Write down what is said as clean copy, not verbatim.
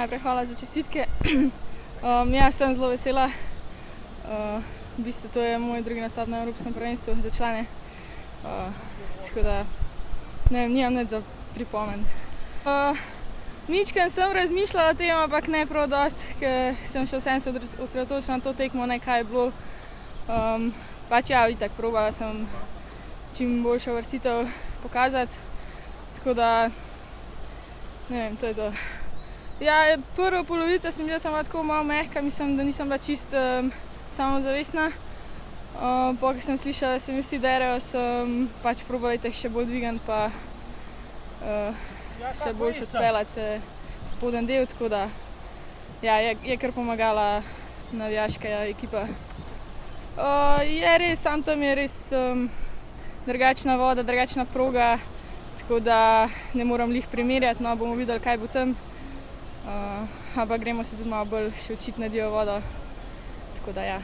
najprej hvala za čestitke. Ja, sem zelo vesela. V bistvu to je moj drugi nastop na Evropskem prvenstvu za člane. Tako da, ne vem, nimam nič za pripomen. Mičken sem razmišljala o tem, ampak ne prav dosti, ker sem še vsem se osredotočila na to tekmo, ne kaj je bilo. Pač ja, itak probala sem čim boljšo uvrstitev pokazati. Tako da, ne vem, to je to. Ja, prvo polovico sem bila samo tako malo mehka, mislim, da nisem bila čisto samozavestna. Po, ko sem slišala, da se mi vsi derejo, sem pač probala itak še bolj dvigant pa še boljše odpeljati se spodnji del, tako da ja, je kar pomagala navijaška ekipa. Je res, samo tam je res drugačna voda, drugačna proga, tako da ne moram glih primerjati, no bomo videli, kaj bo tam. Ampak gremo se tudi malo bolj še učiti na dio vodo, tako da ja.